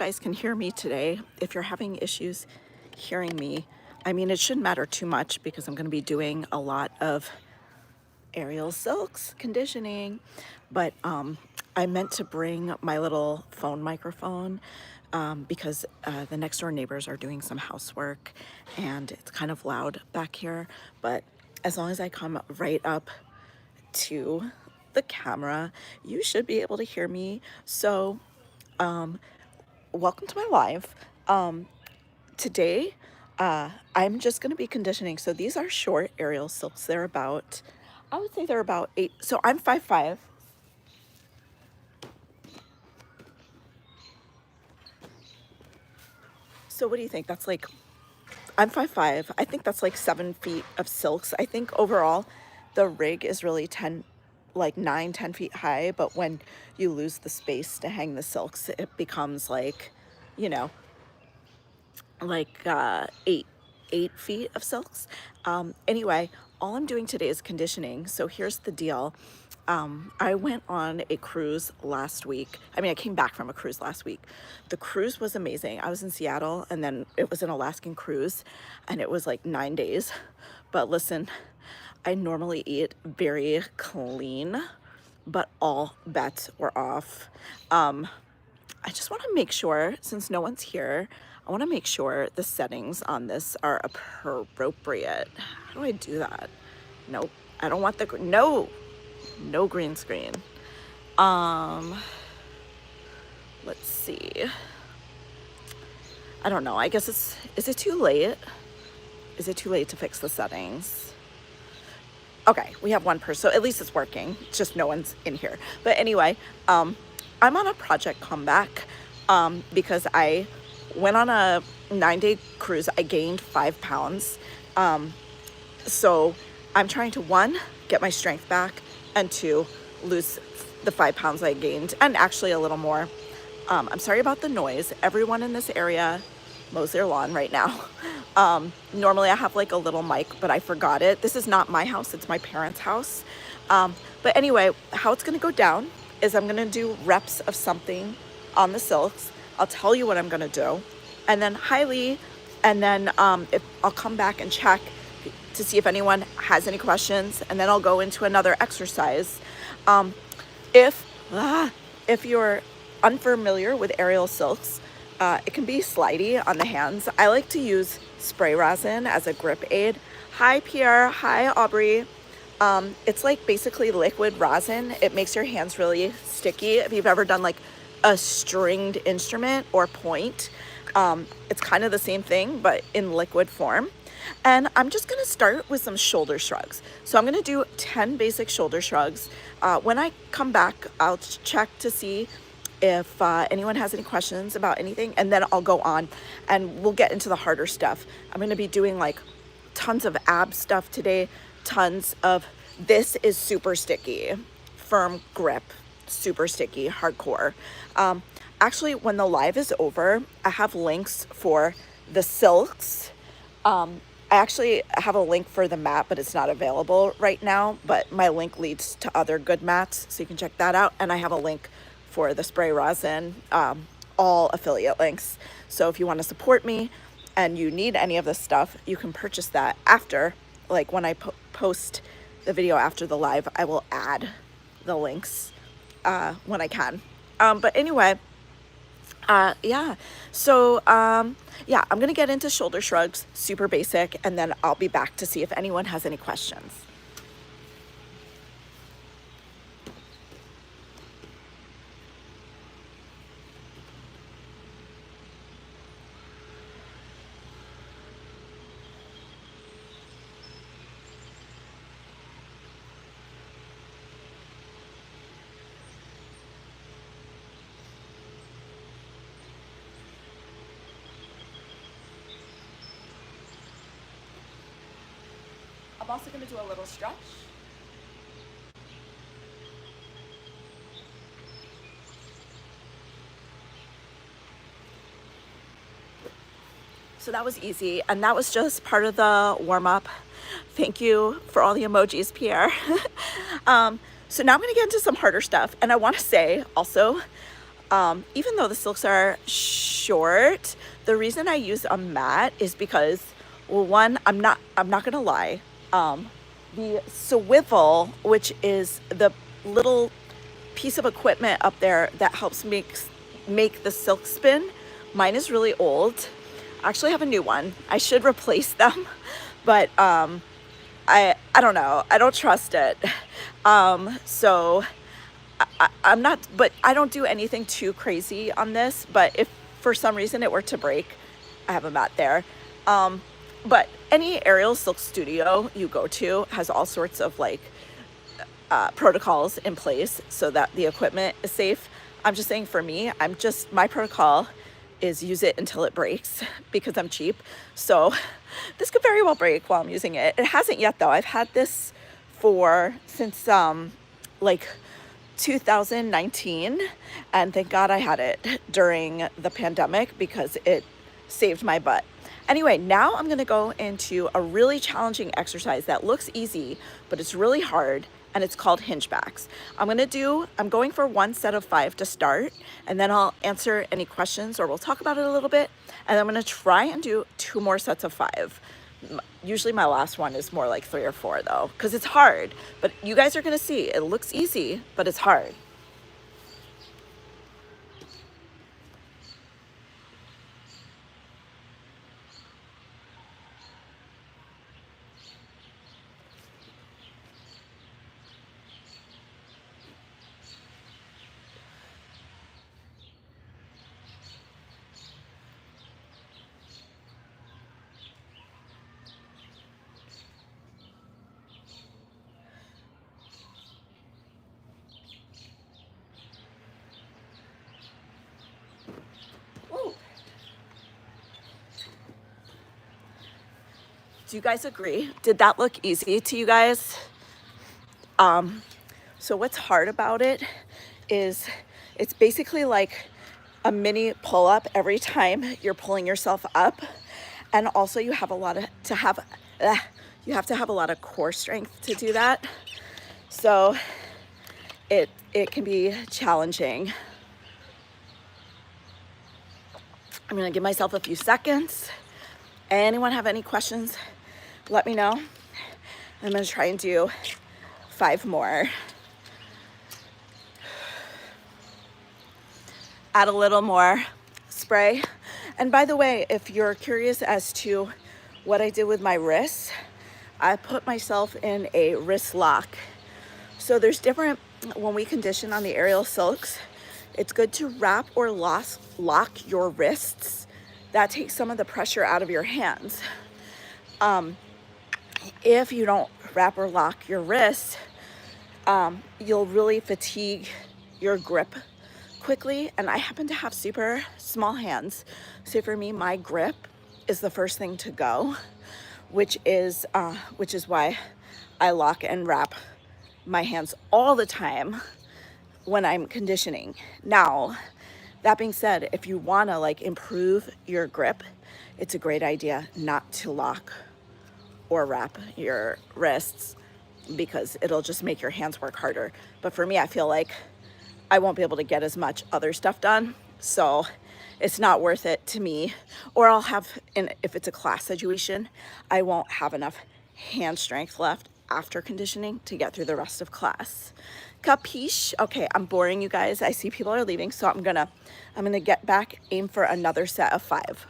guys can hear me today. If you're having issues hearing me, I mean, it shouldn't matter too much because I'm going to be doing a lot of aerial silks conditioning, but I meant to bring my little phone microphone because the next door neighbors are doing some housework and it's kind of loud back here. But as long as I come right up to the camera, you should be able to hear me. So welcome to my live. Today, I'm just going to be conditioning. So these are short aerial silks. They're about, I would say they're about 8. So I'm 5'5". So what do you think? That's like, I'm 5'5". I think that's like 7 feet of silks. I think overall the rig is really 10, like 9-10 feet high. But when you lose the space to hang the silks, it becomes like, you know, like 8 feet of silks. Anyway, all I'm doing today is conditioning. So here's the deal. I went on a cruise last week. I mean, I came back from a cruise last week. The cruise was amazing. I was in Seattle and then it was an Alaskan cruise and it was like 9 days. But listen, I normally eat very clean, but all bets were off. I just want to make sure, since no one's here, I want to make sure the settings on this are appropriate. How do I do that? Nope. I don't want the, no green screen. Let's see. I don't know. I guess is it too late? Is it too late to fix the settings? Okay, we have one person, so at least it's working. It's just no one's in here. But anyway, I'm on a project comeback because I went on a 9-day cruise. I gained 5 pounds. So I'm trying to, 1, get my strength back, and 2, lose the 5 pounds I gained, and actually a little more. I'm sorry about the noise. Everyone in this area mows their lawn right now. Normally I have like a little mic, but I forgot it. This is not my house, it's my parents' house. But anyway, how it's gonna go down is I'm gonna do reps of something on the silks. I'll tell you what I'm gonna do, and then and then if I'll come back and check to see if anyone has any questions, and then I'll go into another exercise. If you're unfamiliar with aerial silks, it can be slidey on the hands. I like to use spray rosin as a grip aid. Hi Pierre, hi Aubrey. It's like basically liquid rosin. It makes your hands really sticky. If you've ever done like a stringed instrument or point, it's kind of the same thing, but in liquid form. And I'm just gonna start with some shoulder shrugs. So I'm gonna do 10 basic shoulder shrugs. When I come back, I'll check to see if anyone has any questions about anything, and then I'll go on and we'll get into the harder stuff. I'm gonna be doing like tons of ab stuff today, tons of, this is super sticky, firm grip, super sticky, hardcore. Actually, when the live is over, I have links for the silks. I actually have a link for the mat, but it's not available right now, but my link leads to other good mats, so you can check that out. And I have a link for the spray rosin, all affiliate links. So if you want to support me and you need any of this stuff, you can purchase that after, like when I post the video after the live, I will add the links when I can. But anyway, yeah, so yeah, I'm gonna get into shoulder shrugs, super basic, and then I'll be back to see if anyone has any questions. I'm also gonna do a little stretch. So that was easy, and that was just part of the warm-up. Thank you for all the emojis, Pierre. So now I'm gonna get into some harder stuff, and I wanna say also, even though the silks are short, the reason I use a mat is because, well, one, I'm not gonna lie, the swivel, which is the little piece of equipment up there that helps make the silk spin, mine is really old. I actually have a new one. I should replace them, but I don't know. I don't trust it. So I'm not, but I don't do anything too crazy on this. But if for some reason it were to break, I have a mat there. But any aerial silk studio you go to has all sorts of like protocols in place so that the equipment is safe. I'm just saying for me, my protocol is use it until it breaks because I'm cheap. So this could very well break while I'm using it. It hasn't yet though. I've had this since like 2019, and thank God I had it during the pandemic because it saved my butt. Anyway, now I'm gonna go into a really challenging exercise that looks easy, but it's really hard, and it's called hingebacks. I'm going for one set of 5 to start, and then I'll answer any questions or we'll talk about it a little bit. And I'm gonna try and do 2 more sets of 5. Usually my last one is more like 3 or 4 though, because it's hard, but you guys are gonna see, it looks easy, but it's hard. Do you guys agree? Did that look easy to you guys? So what's hard about it is it's basically like a mini pull-up every time you're pulling yourself up. And also you have to have a lot of core strength to do that. So it can be challenging. I'm gonna give myself a few seconds. Anyone have any questions? Let me know. I'm gonna try and do 5 more. Add a little more spray. And by the way, if you're curious as to what I did with my wrists, I put myself in a wrist lock. So there's when we condition on the aerial silks, it's good to wrap or lock your wrists. That takes some of the pressure out of your hands. If you don't wrap or lock your wrists, you'll really fatigue your grip quickly. And I happen to have super small hands. So for me, my grip is the first thing to go, which is why I lock and wrap my hands all the time when I'm conditioning. Now, that being said, if you wanna like improve your grip, it's a great idea not to lock or wrap your wrists because it'll just make your hands work harder. But for me, I feel like I won't be able to get as much other stuff done. So it's not worth it to me. Or if it's a class situation, I won't have enough hand strength left after conditioning to get through the rest of class. Capiche? Okay, I'm boring you guys. I see people are leaving, so I'm gonna get back, aim for another set of 5.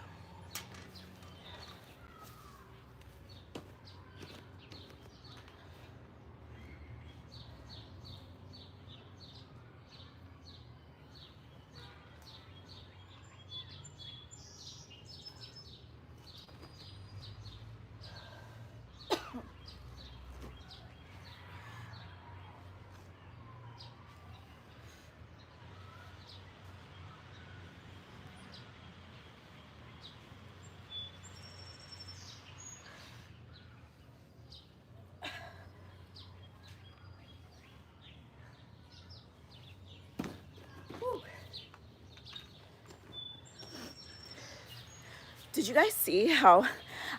Did you guys see how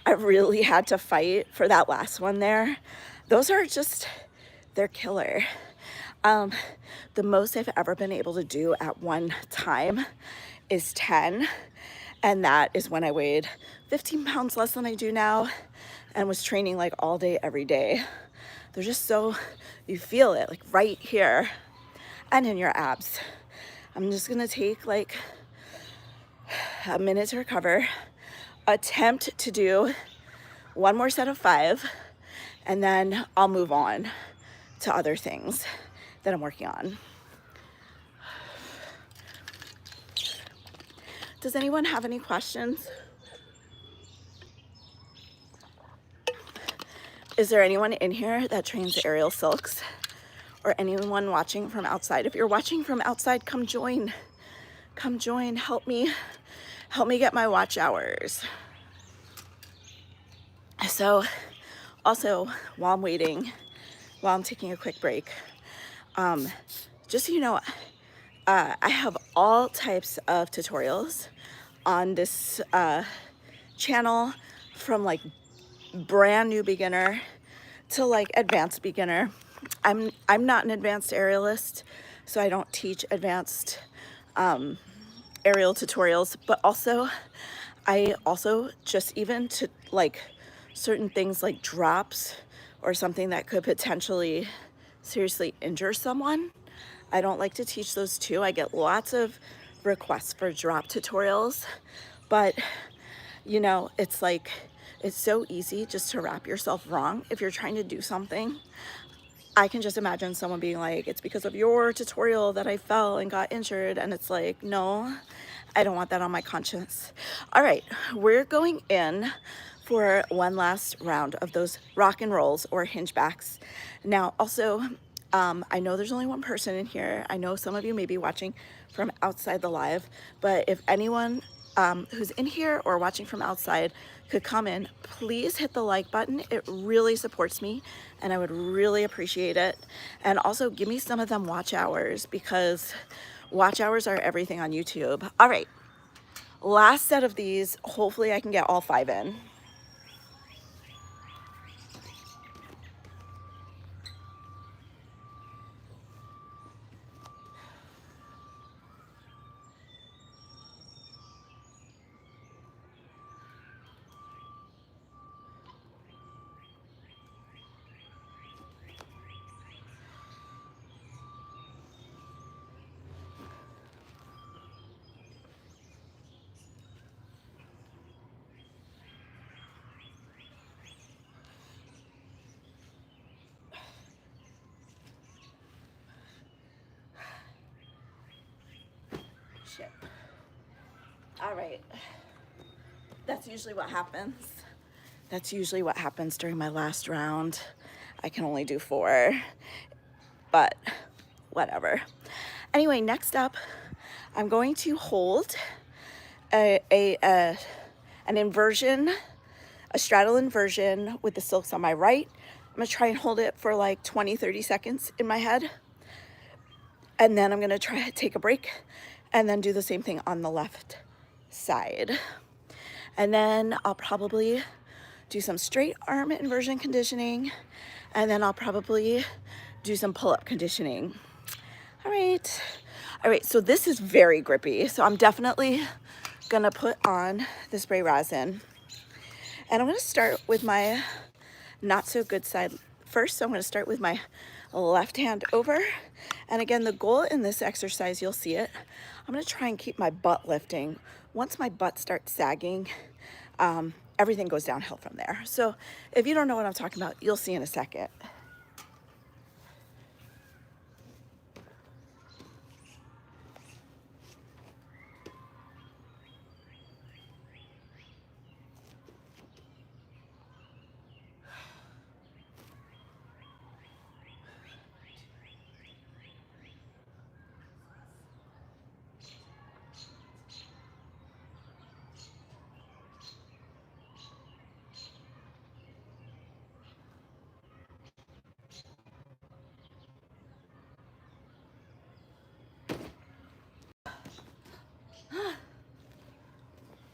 I really had to fight for that last one there? Those are they're killer. Um, the most I've ever been able to do at one time is 10. And that is when I weighed 15 pounds less than I do now and was training like all day, every day. They're just so, you feel it like right here and in your abs. I'm just gonna take like a minute to recover, attempt to do one more set of 5, and then I'll move on to other things that I'm working on. Does anyone have any questions? Is there anyone in here that trains aerial silks? Or anyone watching from outside? If you're watching from outside, come join. Come join, help me get my watch hours. So also, while I'm waiting, while I'm taking a quick break, just so you know, I have all types of tutorials on this channel, from like brand new beginner to like advanced beginner. I'm not an advanced aerialist, so I don't teach advanced aerial tutorials, but also I also just even to like certain things like drops or something that could potentially seriously injure someone, I don't like to teach those too. I get lots of requests for drop tutorials, but you know, it's like, it's so easy just to wrap yourself wrong if you're trying to do something. I can just imagine someone being like, it's because of your tutorial that I fell and got injured. And it's like, no, I don't want that on my conscience. All right, we're going in for one last round of those rock and rolls or hinge backs. Now, also, I know there's only one person in here. I know some of you may be watching from outside the live, but if anyone who's in here or watching from outside could come in, please hit the like button. It really supports me and I would really appreciate it. And also give me some of them watch hours, because watch hours are everything on YouTube. All right, last set of these. Hopefully I can get all 5 in. Shit. All right. That's usually what happens. That's usually what happens during my last round. I can only do 4, but whatever. Anyway, next up, I'm going to hold an inversion, a straddle inversion with the silks on my right. I'm gonna try and hold it for like 20-30 seconds in my head. And then I'm gonna try to take a break and then do the same thing on the left side. And then I'll probably do some straight arm inversion conditioning, and then I'll probably do some pull-up conditioning. All right, so this is very grippy, so I'm definitely gonna put on the spray rosin. And I'm gonna start with my not so good side first. So I'm gonna start with my left hand over. And again, the goal in this exercise, you'll see it, I'm gonna try and keep my butt lifting. Once my butt starts sagging, everything goes downhill from there. So if you don't know what I'm talking about, you'll see in a second.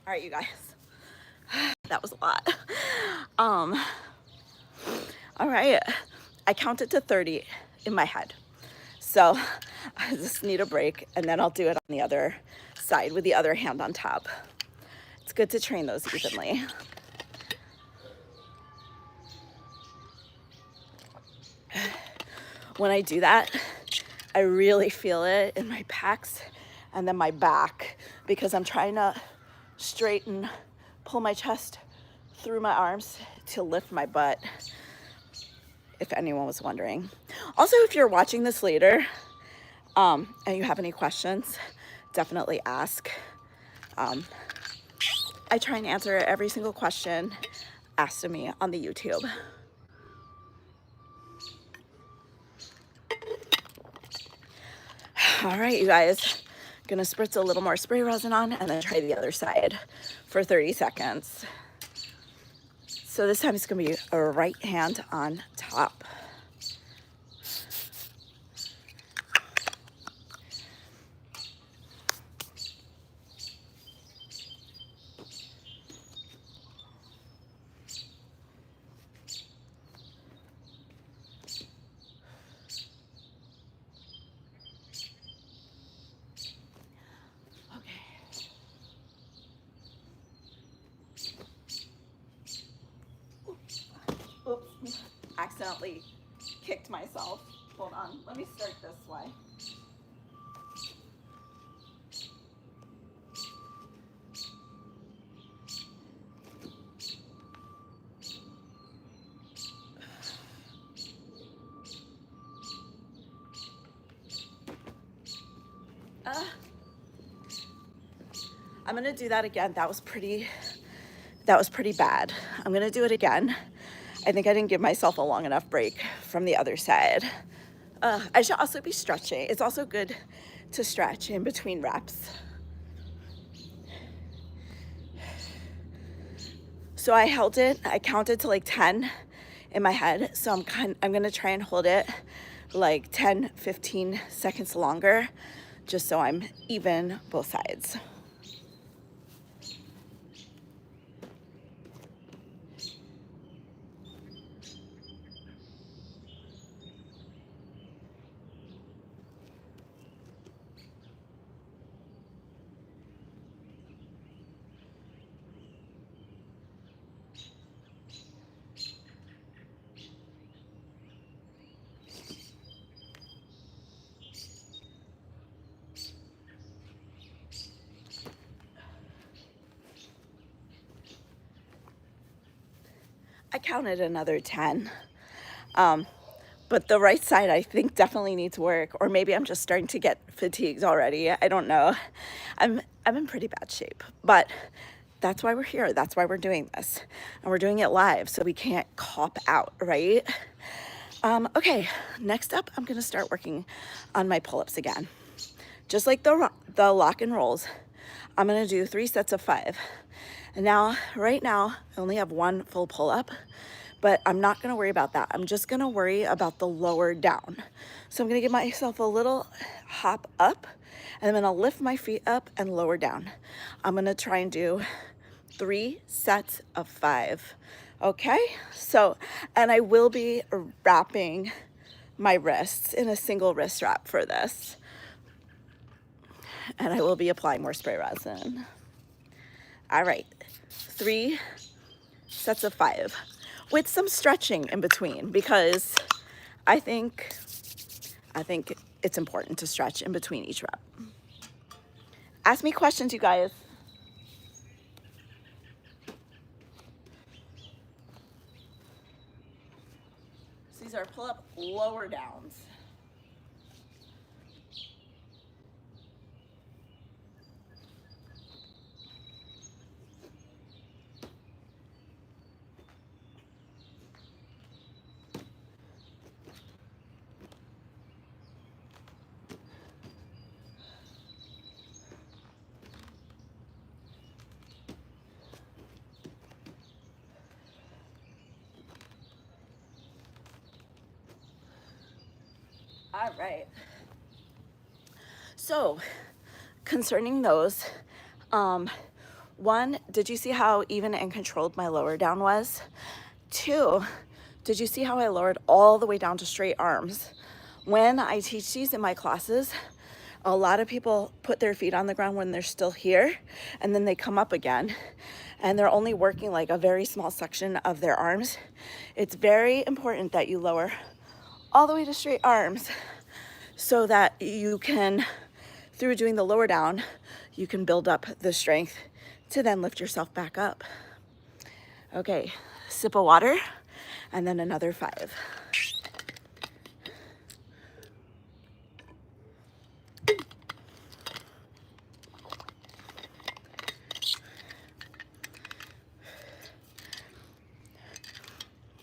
All right, you guys, that was a lot. All right, I counted to 30 in my head. So I just need a break, and then I'll do it on the other side with the other hand on top. It's good to train those evenly. When I do that, I really feel it in my pecs and then my back, because I'm trying to straighten, pull my chest through my arms to lift my butt, if anyone was wondering. Also, if you're watching this later and you have any questions, definitely ask. I try and answer every single question asked of me on the YouTube. All right, you guys, gonna spritz a little more spray resin on and then try the other side for 30 seconds. So this time it's gonna be a right hand on top. Oops, accidentally kicked myself. Hold on, let me start this way. I'm gonna do that again. That was pretty bad. I'm gonna do it again. I think I didn't give myself a long enough break from the other side. I should also be stretching. It's also good to stretch in between reps. So I held it, I counted to like 10 in my head. So I'm gonna try and hold it like 10, 15 seconds longer, just so I'm even both sides. I counted another 10. But the right side, I think, definitely needs work, or maybe I'm just starting to get fatigued already. I don't know. I'm in pretty bad shape, but that's why we're here. That's why we're doing this, and we're doing it live, so we can't cop out, right? Okay, next up, I'm gonna start working on my pull-ups again. Just like the lock and rolls, I'm gonna do 3 sets of 5. And now, right now, I only have 1 full pull-up, but I'm not gonna worry about that. I'm just gonna worry about the lower down. So I'm gonna give myself a little hop up, and I'm gonna lift my feet up and lower down. I'm gonna try and do 3 sets of 5. Okay, so, and I will be wrapping my wrists in a single wrist wrap for this. And I will be applying more spray resin. All right, 3 sets of 5 with some stretching in between, because I think it's important to stretch in between each rep. Ask me questions, you guys. So these are pull-up lower downs. All right. So, concerning those, 1, did you see how even and controlled my lower down was? 2, did you see how I lowered all the way down to straight arms When I teach these in my classes, a lot of people put their feet on the ground when they're still here, and then they come up again, and they're only working like a very small section of their arms. It's very important that you lower all the way to straight arms so that you can, through doing the lower down, you can build up the strength to then lift yourself back up. Okay, sip of water, and then another 5.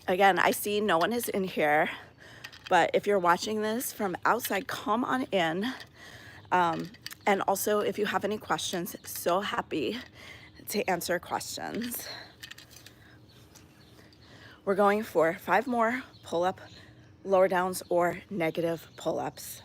Again, I see no one is in here, but if you're watching this from outside, come on in. And also, if you have any questions, so happy to answer questions. We're going for 5 more pull-up, lower downs, or negative pull-ups.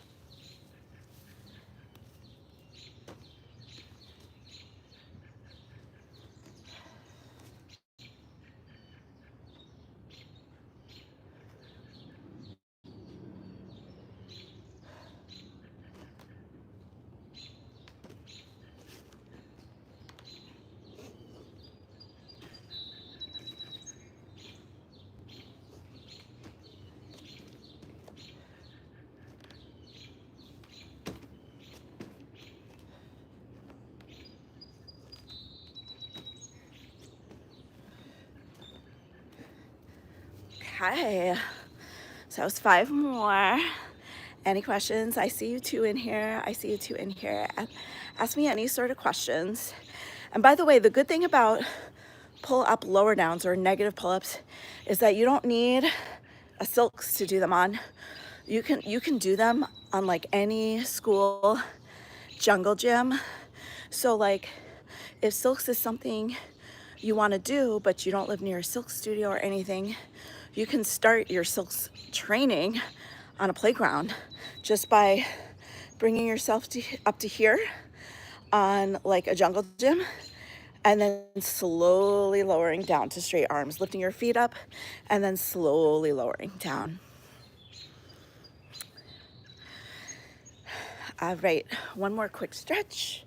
Okay, so it's 5 more. Any questions? I see you 2 in here. I see you 2 in here. Ask me any sort of questions. And by the way, the good thing about pull-up lower downs or negative pull-ups is that you don't need a SILKS to do them on. You can do them on like any school jungle gym. So like if SILKS is something you want to do, but you don't live near a SILKS studio or anything, you can start your SILKS training on a playground just by bringing yourself up to here on like a jungle gym, and then slowly lowering down to straight arms, lifting your feet up and then slowly lowering down. All right, one more quick stretch,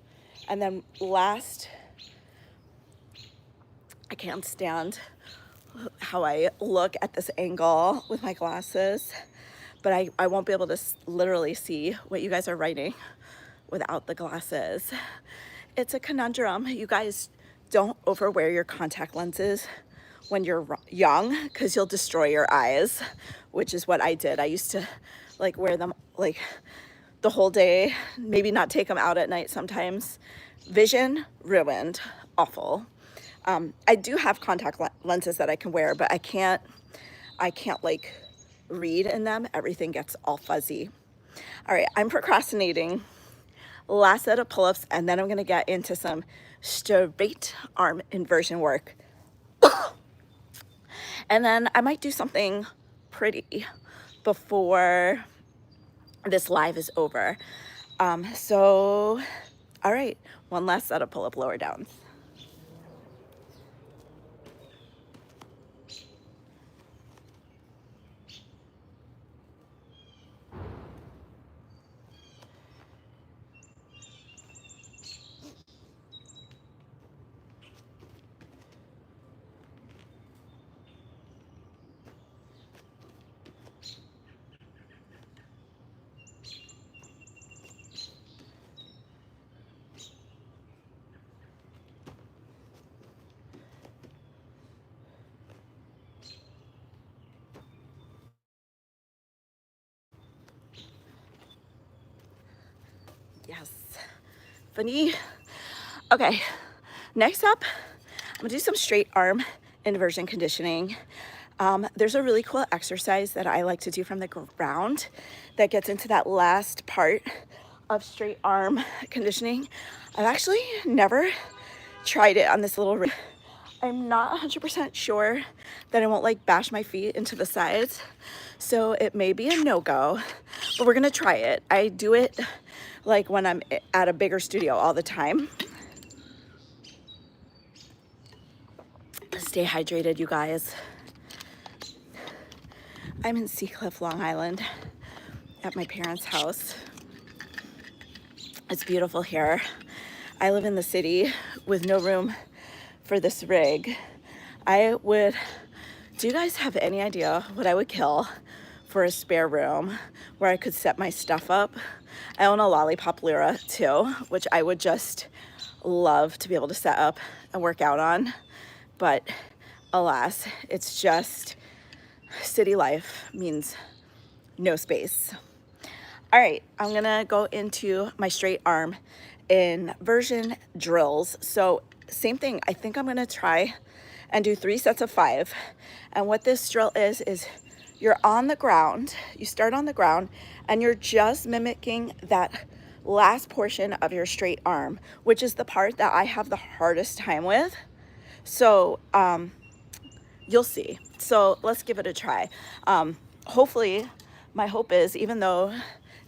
and then last, I can't stand how I look at this angle with my glasses, but I won't be able to literally see what you guys are writing without the glasses. It's a conundrum. You guys don't overwear your contact lenses when you're young because you'll destroy your eyes, which is what I did. I used to like wear them like the whole day, maybe not take them out at night sometimes. Vision ruined, awful. I do have contact lenses that I can wear, but I can't like read in them. Everything gets all fuzzy. All right, I'm procrastinating. Last set of pull-ups, and then I'm gonna get into some straight arm inversion work. And then I might do something pretty before this live is over. So, all right, one last set of pull-up lower downs. Yes, funny. Okay, next up, I'm gonna do some straight arm inversion conditioning. There's a really cool exercise that I like to do from the ground that gets into that last part of straight arm conditioning. I've actually never tried it on this little ring. I'm not 100% sure that I won't like bash my feet into the sides, so it may be a no-go, but we're gonna try it. I do it like when I'm at a bigger studio all the time. Stay hydrated, you guys. I'm in Seacliff, Long Island, at my parents' house. It's beautiful here. I live in the city with no room for this rig. Do you guys have any idea what I would kill for a spare room where I could set my stuff up? I own a lollipop Lyra too, which I would just love to be able to set up and work out on. But alas, it's just city life means no space. All right, I'm gonna go into my straight arm inversion drills. So same thing, I think I'm gonna try and do 3 sets of 5. And what this drill is you're on the ground, you start on the ground, and you're just mimicking that last portion of your straight arm, which is the part that I have the hardest time with. So you'll see. So let's give it a try. Hopefully, my hope is, even though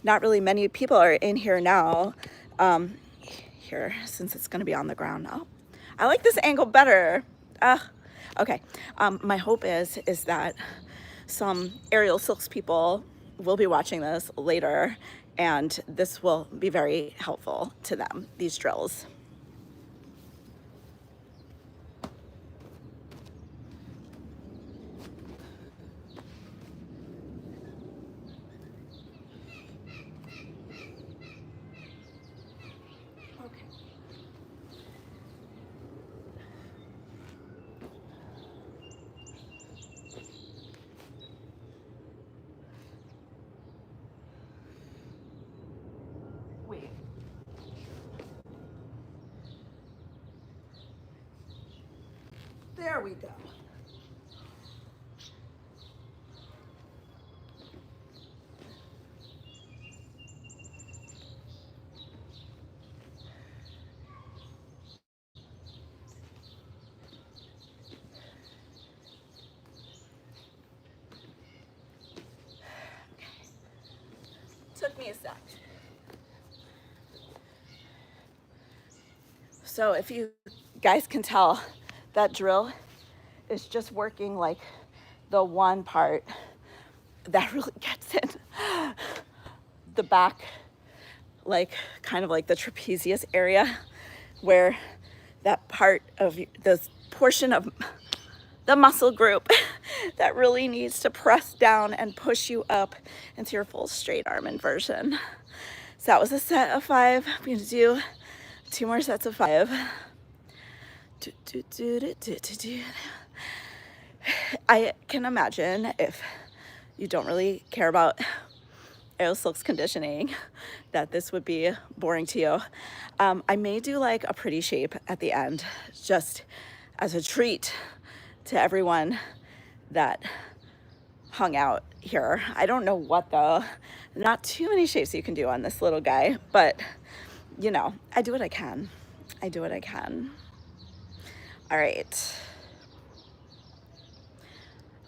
not really many people are in here now, here, since it's gonna be on the ground. Oh, I like this angle better. Okay, my hope is that some aerial silks people will be watching this later, and this will be very helpful to them, these drills. Wait. There we go. Took me a sec. So if you guys can tell, that drill is just working like the one part that really gets in the back, like kind of like the trapezius area, where that part of this portion of the muscle group that really needs to press down and push you up into your full straight arm inversion. So that was a set of 5. I'm going to do 2 more sets of 5. I can imagine, if you don't really care about aerial silks conditioning, that this would be boring to you. I may do like a pretty shape at the end, just as a treat to everyone that hung out here. I don't know what though. Not too many shapes you can do on this little guy, but you know, I do what I can. I do what I can. All right.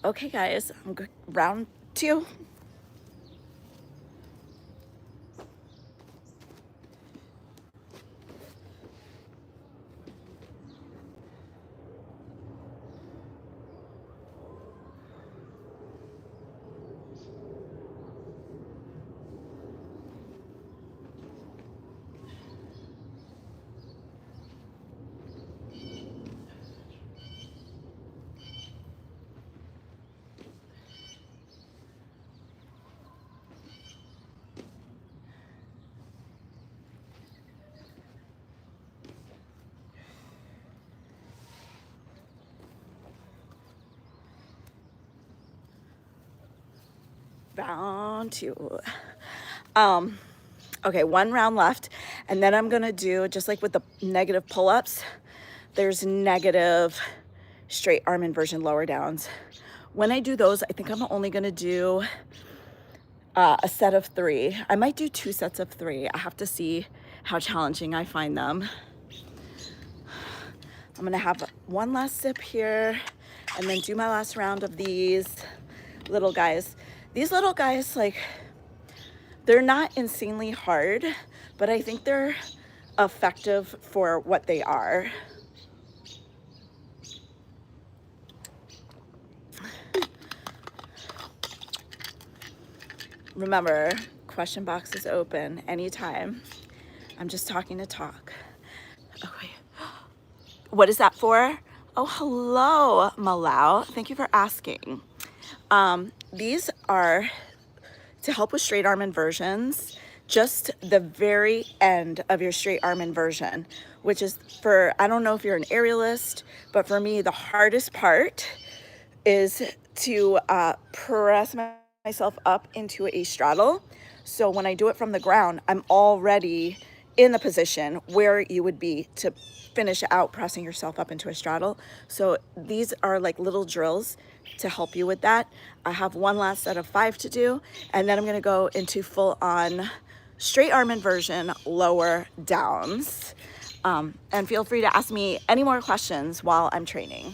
Okay, guys, round 2. Round 2. Okay, 1 round left, and then I'm gonna do, just like with the negative pull-ups, there's negative straight arm inversion lower downs. When I do those, I think I'm only gonna do a set of 3. I might do 2 sets of 3. I have to see how challenging I find them. I'm gonna have 1 last sip here, and then do my last round of these little guys. These little guys, like, they're not insanely hard, but I think they're effective for what they are. Remember, question box is open anytime. I'm just talking to talk. Okay. What is that for? Oh, hello, Malau. Thank you for asking. These are to help with straight arm inversions, just the very end of your straight arm inversion, which is for, I don't know if you're an aerialist, but for me, the hardest part is to press myself up into a straddle. So when I do it from the ground, I'm already in the position where you would be to finish out pressing yourself up into a straddle. So these are like little drills to help you with that. I have one last set of 5 to do, and then I'm gonna go into full on straight arm inversion, lower downs. And feel free to ask me any more questions while I'm training.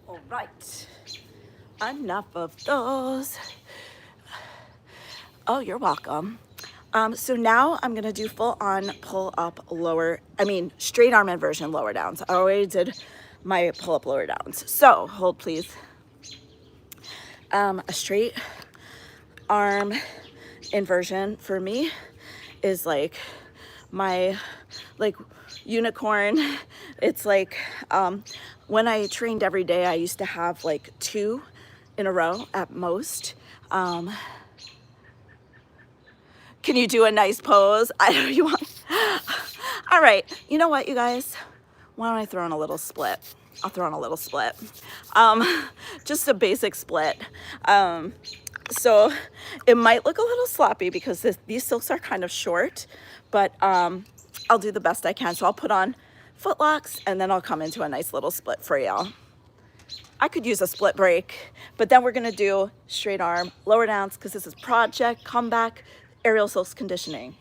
All right, enough of those. Oh, you're welcome. So now I'm gonna do full on pull up straight arm inversion lower downs. I already did my pull up lower downs. So hold please. A straight arm inversion for me is like my unicorn. It's like when I trained every day, I used to have like 2 in a row at most. Can you do a nice pose? I know you want. All right, you know what, you guys? Why don't I throw in a little split? I'll throw in a little split. Just a basic split. So it might look a little sloppy because these silks are kind of short, but I'll do the best I can. So I'll put on foot locks and then I'll come into a nice little split for y'all. I could use a split break, but then we're gonna do straight arm, lower downs, because this is project, comeback, aerial silks conditioning.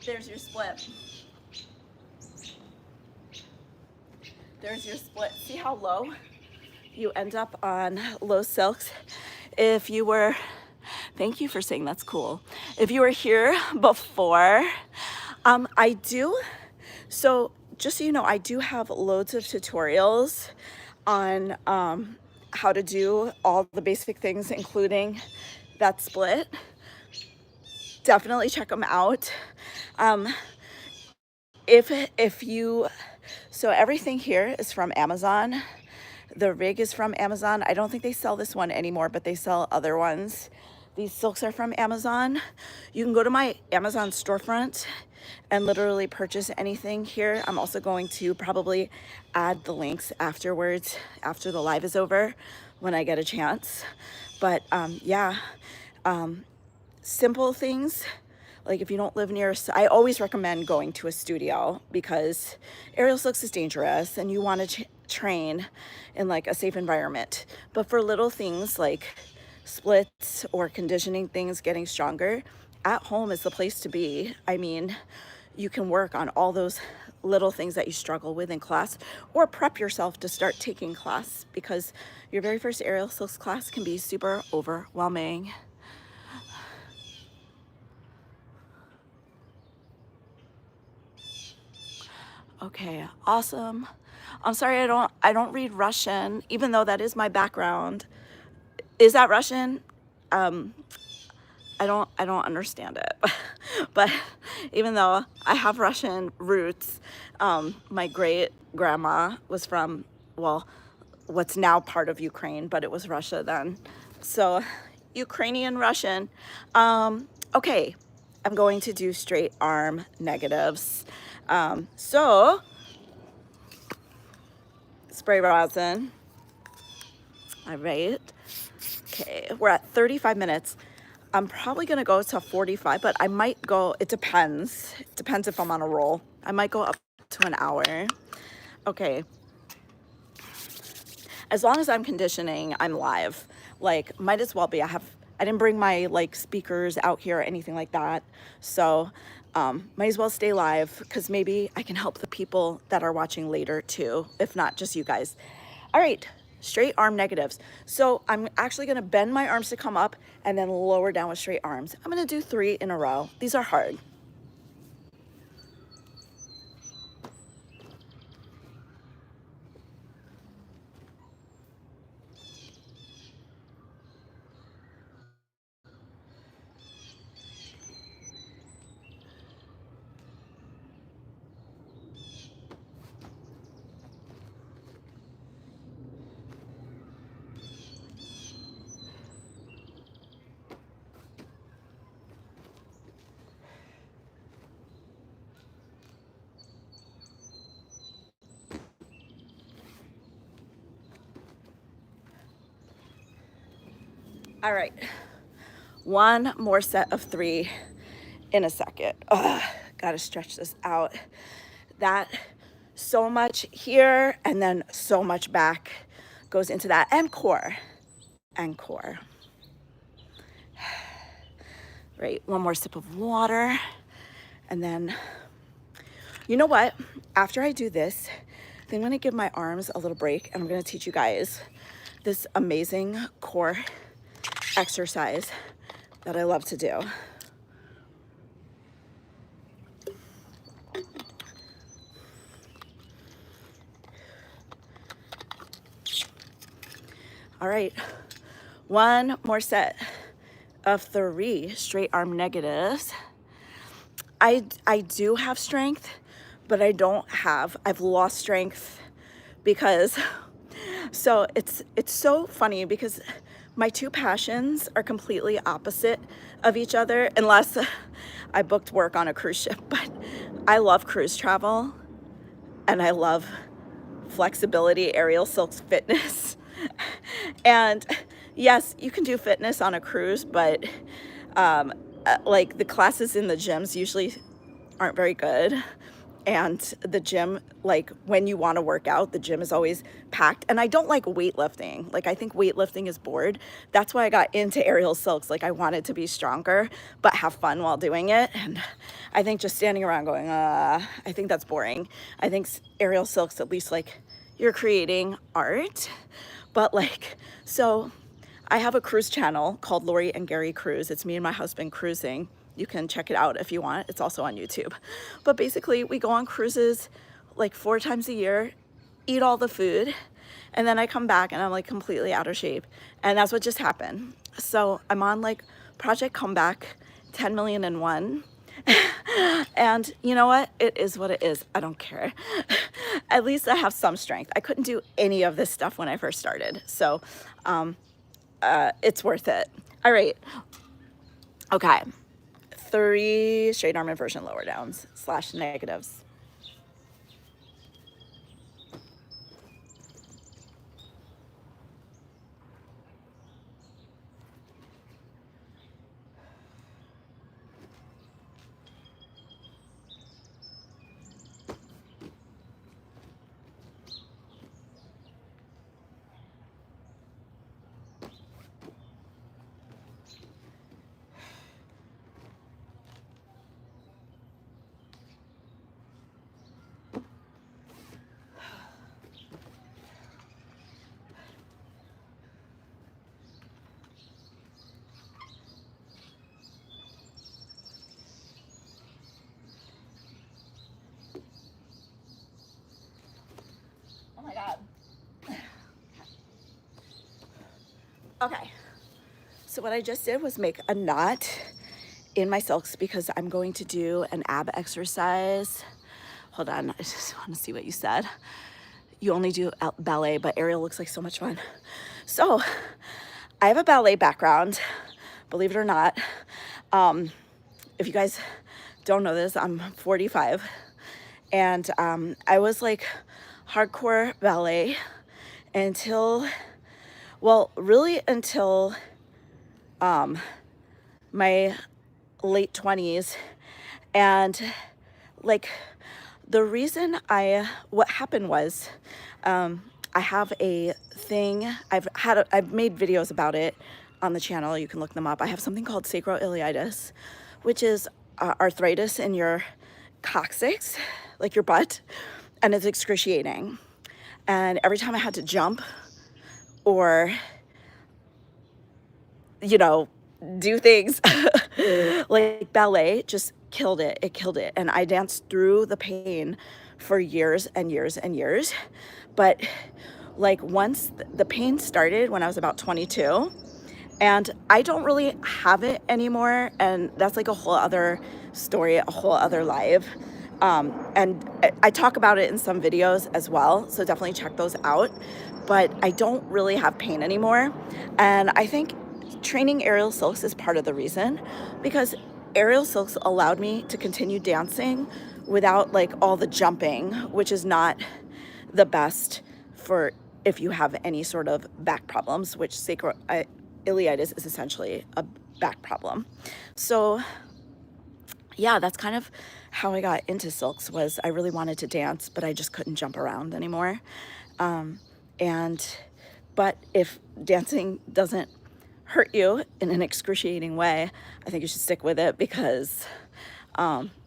There's your split. There's your split. See how low you end up on low silks? If you were, thank you for saying that's cool. If you were here before, I do, so just so you know, I do have loads of tutorials on how to do all the basic things, including that split. Definitely check them out. So everything here is from Amazon. The rig is from Amazon. I don't think they sell this one anymore, but they sell other ones. These silks are from Amazon. You can go to my Amazon storefront and literally purchase anything here. I'm also going to probably add the links afterwards, after the live is over, when I get a chance. But yeah, simple things. Like if you don't live near, I always recommend going to a studio because aerial silks is dangerous and you want to train in like a safe environment. But for little things like splits or conditioning things, getting stronger, at home is the place to be. I mean, you can work on all those little things that you struggle with in class, or prep yourself to start taking class, because your very first aerial silks class can be super overwhelming. Okay, awesome. I'm sorry, I don't read Russian, even though that is my background. Is that Russian? I don't understand it. But even though I have Russian roots, my great grandma was from, well, what's now part of Ukraine, but it was Russia then. So Ukrainian Russian. Okay, I'm going to do straight arm negatives. So spray rosin. All right. Okay, we're at 35 minutes. I'm probably gonna go to 45, but I might go, it depends. It depends if I'm on a roll. I might go up to an hour. Okay, as long as I'm conditioning, I'm live. Like, might as well be. I didn't bring my like speakers out here or anything like that. So might as well stay live, because maybe I can help the people that are watching later too, if not just you guys. All right, straight arm negatives. So I'm actually gonna bend my arms to come up and then lower down with straight arms. I'm gonna do 3 in a row. These are hard. All right, one more set of 3 in a second. Ugh, gotta stretch this out. That, so much here and then so much back goes into that, and core, and core. Right, one more sip of water. And then, you know what? After I do this, I think I'm gonna give my arms a little break, and I'm gonna teach you guys this amazing core exercise that I love to do. All right, one more set of 3 straight arm negatives. I do have strength, but I've lost strength because, so it's so funny because my 2 passions are completely opposite of each other, unless I booked work on a cruise ship. But I love cruise travel, and I love flexibility, aerial silks fitness. And yes, you can do fitness on a cruise, but like the classes in the gyms usually aren't very good. And the gym, like when you want to work out, the gym is always packed. And I don't like weightlifting. Like, I think weightlifting is bored. That's why I got into aerial silks. Like, I wanted to be stronger, but have fun while doing it. And I think just standing around going, I think that's boring. I think aerial silks, at least, like, you're creating art. But like, so I have a cruise channel called Laurie and Gary Cruise. It's me and my husband cruising. You can check it out if you want. It's also on YouTube. But basically, we go on cruises like 4 times a year, eat all the food, and then I come back and I'm like completely out of shape. And that's what just happened. So I'm on like Project Comeback 10 million and one. And you know what? It is what it is. I don't care. At least I have some strength. I couldn't do any of this stuff when I first started. So it's worth it. All right. Okay. 3 straight arm inversion lower downs / negatives. So what I just did was make a knot in my silks because I'm going to do an ab exercise. Hold on, I just want to see what you said. You only do ballet, but aerial looks like so much fun. So I have a ballet background, believe it or not. If you guys don't know this, I'm 45, and I was like hardcore ballet until, well, really until my late 20s. And like the reason what happened was, I have a thing, I've made videos about it on the channel, you can look them up. I have something called sacroiliitis, which is arthritis in your coccyx, like your butt, and it's excruciating. And every time I had to jump or, you know, do things like ballet, just killed it. It killed it. And I danced through the pain for years and years and years. But like once the pain started when I was about 22, and I don't really have it anymore. And that's like a whole other story, a whole other life. And I talk about it in some videos as well. So definitely check those out. But I don't really have pain anymore. And I think training aerial silks is part of the reason, because aerial silks allowed me to continue dancing without like all the jumping, which is not the best for if you have any sort of back problems, which sacroiliitis is essentially a back problem. So yeah, that's kind of how I got into silks. Was I really wanted to dance, but I just couldn't jump around anymore. But if dancing doesn't hurt you in an excruciating way, I think you should stick with it, because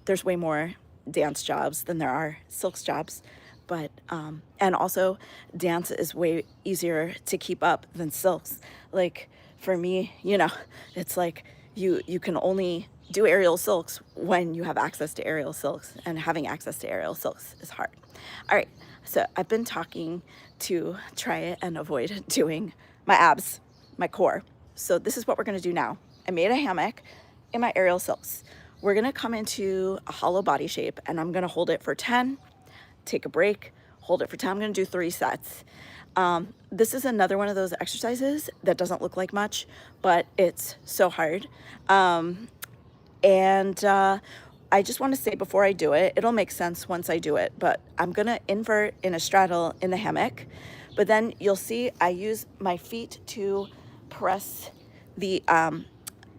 there's way more dance jobs than there are silks jobs. But and also dance is way easier to keep up than silks. Like for me, you know, it's like you can only do aerial silks when you have access to aerial silks, and having access to aerial silks is hard. All right, so I've been talking to try and avoid doing my abs, my core. So this is what we're gonna do now. I made a hammock in my aerial silks. We're gonna come into a hollow body shape, and I'm gonna hold it for 10, take a break, hold it for 10. I'm gonna do 3 sets. This is another one of those exercises that doesn't look like much, but it's so hard. I just want to say before I do it, it'll make sense once I do it, but I'm gonna invert in a straddle in the hammock. But then you'll see I use my feet to press the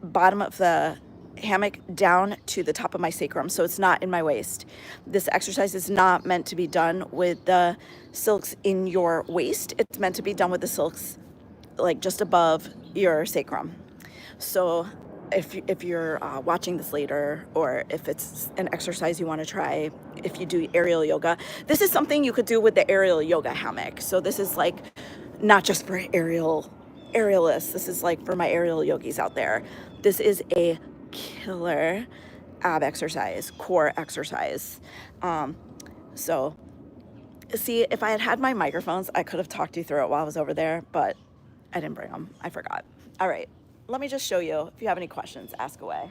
bottom of the hammock down to the top of my sacrum, so it's not in my waist. This exercise is not meant to be done with the silks in your waist. It's meant to be done with the silks like just above your sacrum. So if you're watching this later, or if it's an exercise you want to try, if you do aerial yoga, this is something you could do with the aerial yoga hammock. So this is like not just for aerialists. This is like for my aerial yogis out there. This is a killer ab exercise, core exercise. So see, if I had had my microphones, I could have talked you through it while I was over there, but I didn't bring them. I forgot. All right, let me just show you. If you have any questions, ask away.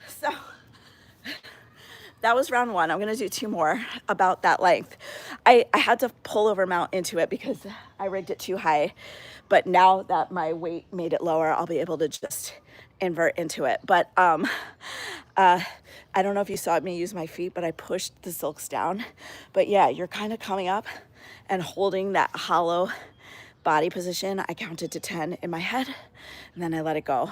So that was round 1. I'm gonna do 2 more about that length. I had to pull over mount into it because I rigged it too high, but now that my weight made it lower, I'll be able to just invert into it. But I don't know if you saw me use my feet, but I pushed the silks down. But yeah, you're kind of coming up and holding that hollow body position. I counted to 10 in my head and then I let it go.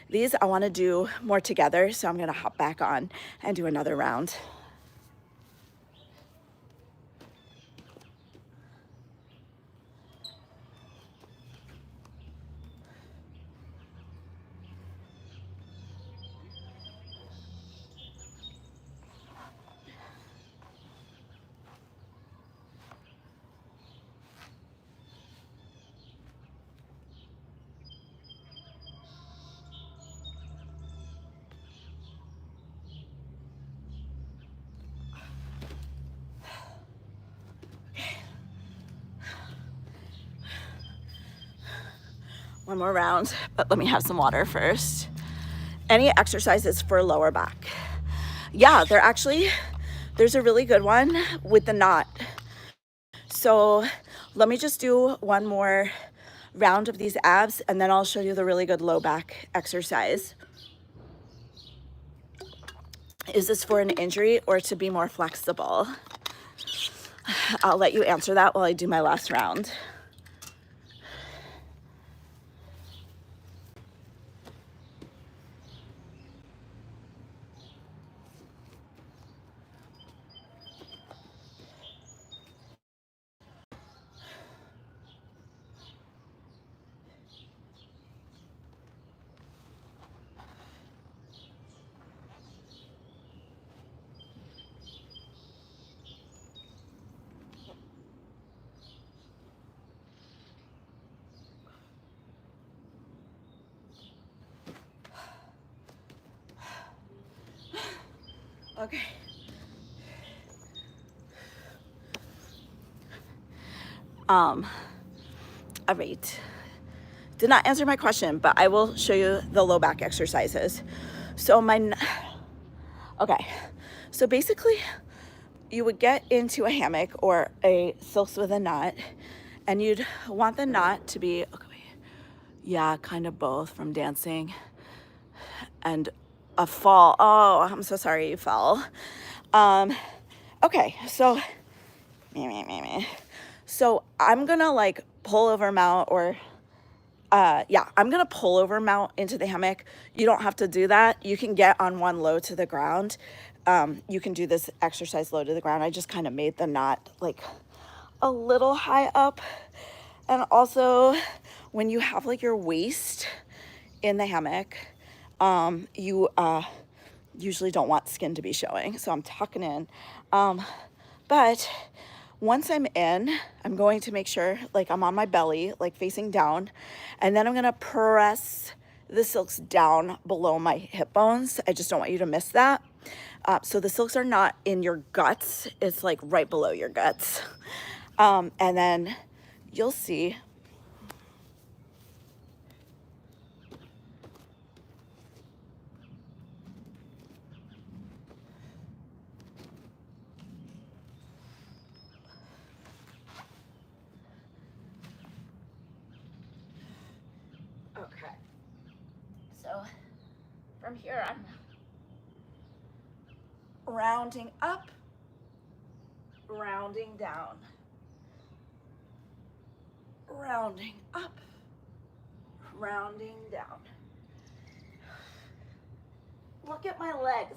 These I want to do more together, so I'm going to hop back on and do another round. One more round, but let me have some water first. Any exercises for lower back? Yeah, there's a really good one with the knot. So let me just do one more round of these abs and then I'll show you the really good low back exercise. Is this for an injury or to be more flexible? I'll let you answer that while I do my last round. Okay. All right. Did not answer my question, but I will show you the low back exercises. So okay. So basically you would get into a hammock or a SILKS with a knot and you'd want the knot to be, okay, yeah, kind of both from dancing and a fall. Oh, I'm so sorry you fell. Okay, so I'm gonna like pull over mount or I'm gonna pull over mount into the hammock. You don't have to do that. You can get on one low to the ground. You can do this exercise low to the ground. I just kind of made the knot like a little high up. And also when you have like your waist in the hammock, you usually don't want skin to be showing. So I'm tucking in. But once I'm in, I'm going to make sure like I'm on my belly, like facing down, and then I'm gonna press the SILKS down below my hip bones. I just don't want you to miss that. So the SILKS are not in your guts, it's like right below your guts. And then you'll see. Okay, so from here I'm rounding up, rounding down, rounding up, rounding down. Look at my legs.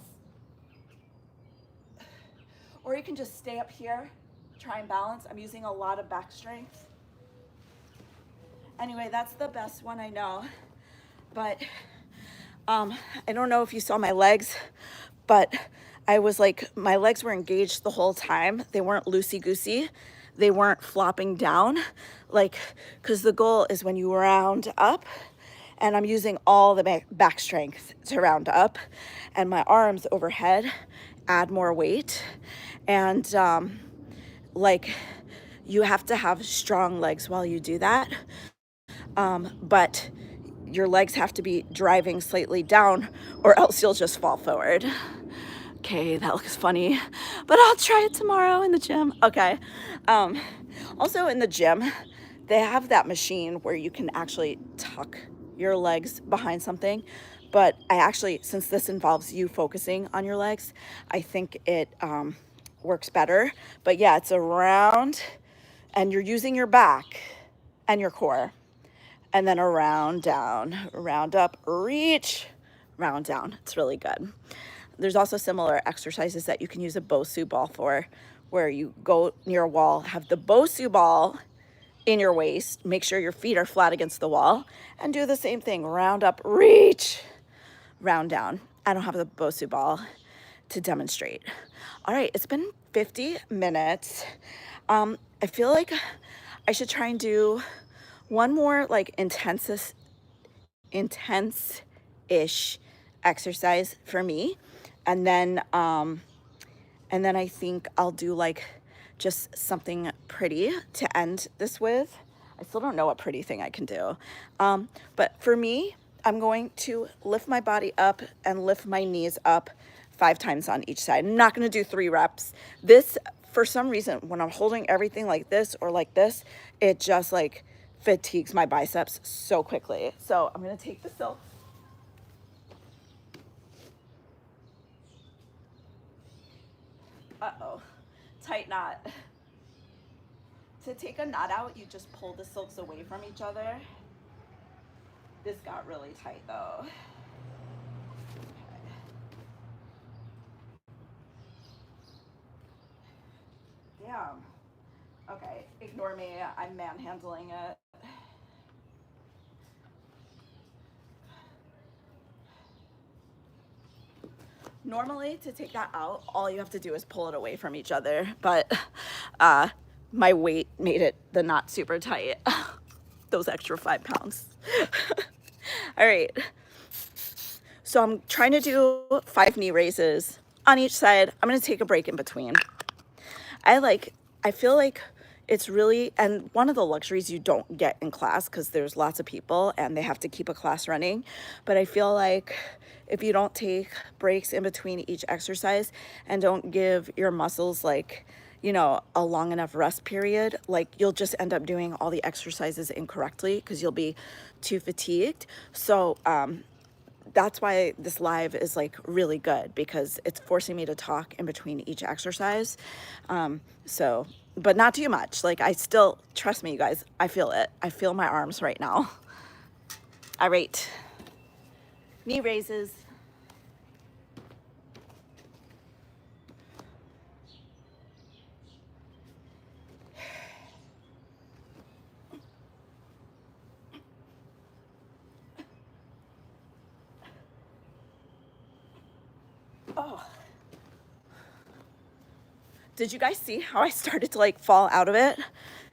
Or you can just stay up here, try and balance. I'm using a lot of back strength. Anyway, that's the best one I know. But I don't know if you saw my legs, but I was like, my legs were engaged the whole time. They weren't loosey-goosey. They weren't flopping down, like, because the goal is when you round up, and I'm using all the back strength to round up, and my arms overhead add more weight. And like, you have to have strong legs while you do that. But your legs have to be driving slightly down or else you'll just fall forward. Okay, that looks funny, but I'll try it tomorrow in the gym. Okay. Also in the gym, they have that machine where you can actually tuck your legs behind something. But I actually, since this involves you focusing on your legs, I think it works better. But yeah, it's a round and you're using your back and your core. And then around, down, round up, reach, round down. It's really good. There's also similar exercises that you can use a Bosu ball for, where you go near a wall, have the Bosu ball in your waist, make sure your feet are flat against the wall, and do the same thing. Round up, reach, round down. I don't have the Bosu ball to demonstrate. All right, it's been 50 minutes. I feel like I should try and do one more like intense-ish exercise for me. And then I think I'll do like just something pretty to end this with. I still don't know what pretty thing I can do. But for me, I'm going to lift my body up and lift my knees up 5 times on each side. I'm not gonna do 3 reps. This, for some reason, when I'm holding everything like this or like this, it just like fatigues my biceps so quickly. So I'm gonna take the silk. Uh-oh, tight knot. To take a knot out, you just pull the silks away from each other. This got really tight though. Damn. Okay, ignore me, I'm manhandling it. Normally, to take that out, all you have to do is pull it away from each other, but my weight made it the knot super tight. Those extra 5 pounds. All right, so I'm trying to do 5 knee raises on each side. I'm gonna take a break in between. I feel like it's really, and one of the luxuries you don't get in class, because there's lots of people and they have to keep a class running, but I feel like if you don't take breaks in between each exercise and don't give your muscles like, you know, a long enough rest period, like you'll just end up doing all the exercises incorrectly because you'll be too fatigued. So that's why this live is like really good, because it's forcing me to talk in between each exercise. But not too much. Like I still, trust me, you guys, I feel it. I feel my arms right now. All right, knee raises. Oh. Did you guys see how I started to like fall out of it?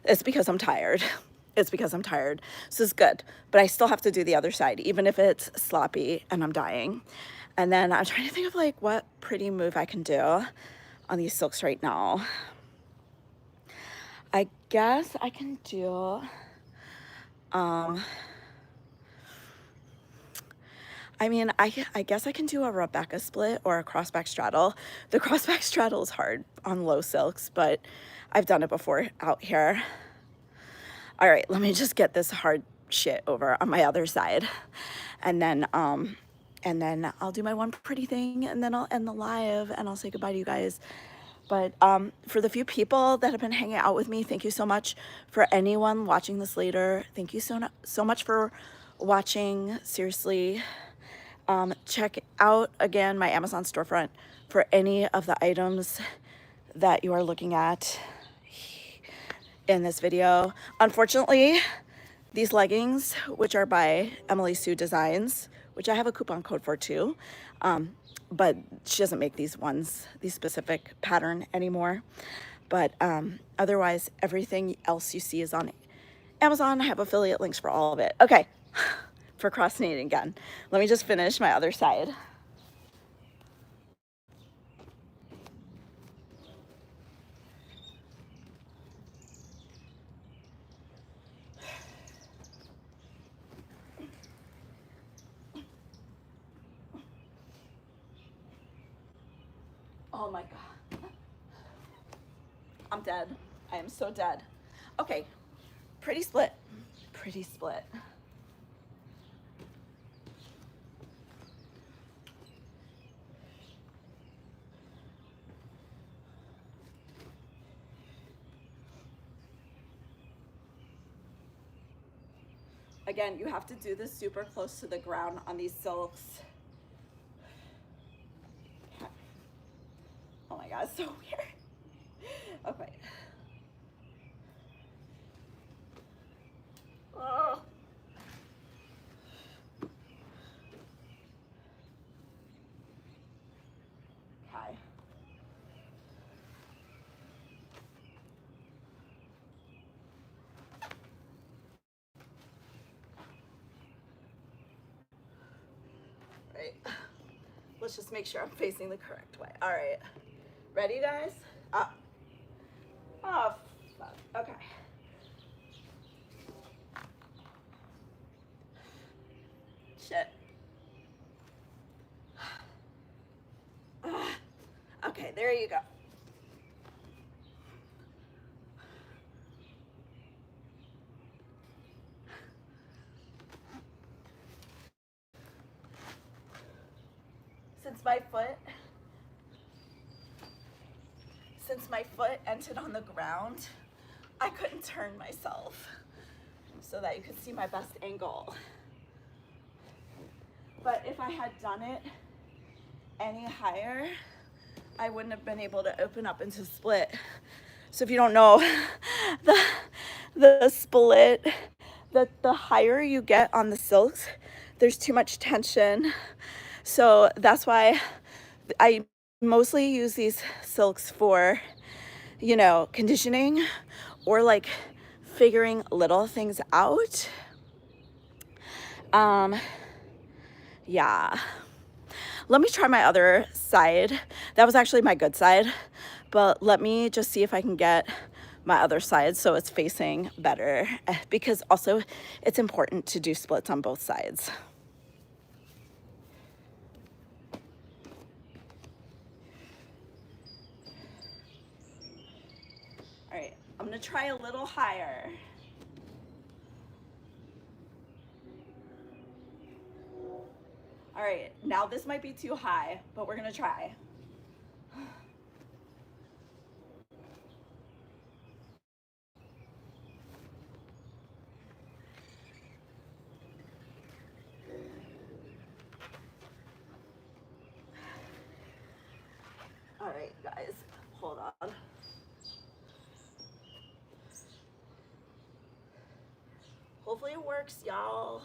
It's because I'm tired. It's because I'm tired. So it's good, but I still have to do the other side, even if it's sloppy and I'm dying. And then I'm trying to think of like what pretty move I can do on these silks right now. I guess I can do, I mean, I guess I can do a Rebecca split or a crossback straddle. The crossback straddle is hard on low silks, but I've done it before out here. All right, let me just get this hard shit over on my other side. And then I'll do my one pretty thing, and then I'll end the live and I'll say goodbye to you guys. But for the few people that have been hanging out with me, thank you so much. For anyone watching this later, thank you so much for watching. Seriously, check out again my Amazon storefront for any of the items that you are looking at in this video. Unfortunately, these leggings, which are by Emily Sue Designs, which I have a coupon code for too, but she doesn't make these ones, these specific pattern anymore. But otherwise, everything else you see is on Amazon. I have affiliate links for all of it. Okay, procrastinating again. Let me just finish my other side. Oh my God. I'm dead. I am so dead. Okay, pretty split. Pretty split. Again, you have to do this super close to the ground on these silks. Oh my God, it's so weird. Okay. Oh. Okay. Right. Let's just make sure I'm facing the correct way. All right. Ready, guys? Up. Oh, fuck. Okay. Shit. Okay, there you go. Since my foot ended on the ground, I couldn't turn myself so that you could see my best angle. But if I had done it any higher, I wouldn't have been able to open up into split. So if you don't know, the split, the higher you get on the silks, there's too much tension. So that's why I mostly use these silks for, you know, conditioning or like figuring little things out. Yeah. Let me try my other side. That was actually my good side, but let me just see if I can get my other side so it's facing better, because also it's important to do splits on both sides. All right, I'm gonna try a little higher. All right, now this might be too high, but we're gonna try. All right, guys, hold on. Hopefully it works, y'all.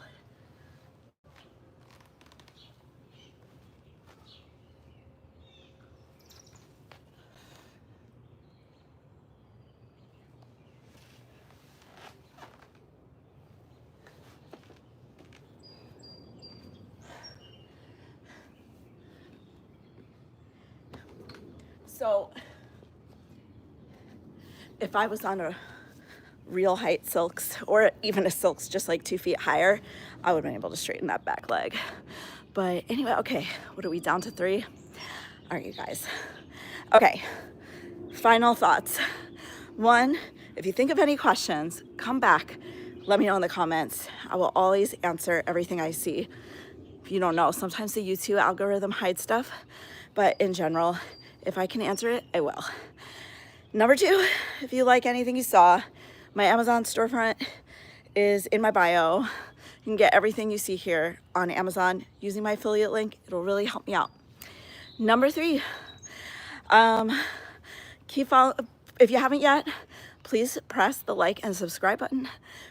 So if I was on a real height silks, or even a silks just like 2 feet higher, I would have been able to straighten that back leg. But anyway, okay, what are we down to 3? All right, you guys. Okay, final thoughts. 1, if you think of any questions, come back, let me know in the comments. I will always answer everything I see. If you don't know, sometimes the YouTube algorithm hides stuff, but in general, if I can answer it, I will. Number 2, if you like anything you saw, my Amazon storefront is in my bio. You can get everything you see here on Amazon using my affiliate link. It'll really help me out. Number 3, keep follow. If you haven't yet, please press the like and subscribe button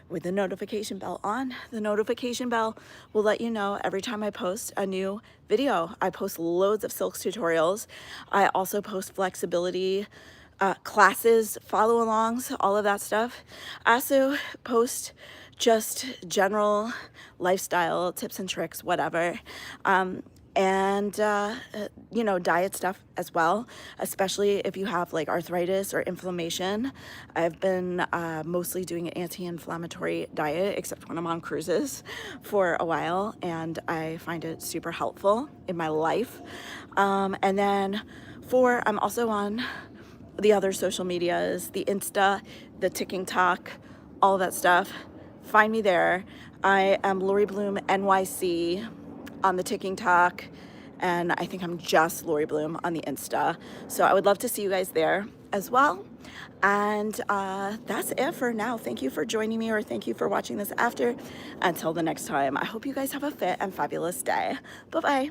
with the notification bell on. The notification bell will let you know every time I post a new video. I post loads of silks tutorials. I also post flexibility classes, follow alongs, all of that stuff. I also post just general lifestyle tips and tricks, whatever. And you know, diet stuff as well, especially if you have like arthritis or inflammation. I've been mostly doing an anti-inflammatory diet, except when I'm on cruises, for a while, and I find it super helpful in my life. And then 4, I'm also on the other social medias, the Insta, the TikTok, all that stuff. Find me there. I am Laurie Bloom NYC on the TikTok, and I think I'm just Laurie Bloom on the Insta. So I would love to see you guys there as well. And that's it for now. Thank you for joining me, or thank you for watching this after. Until the next time, I hope you guys have a fit and fabulous day. Bye-bye.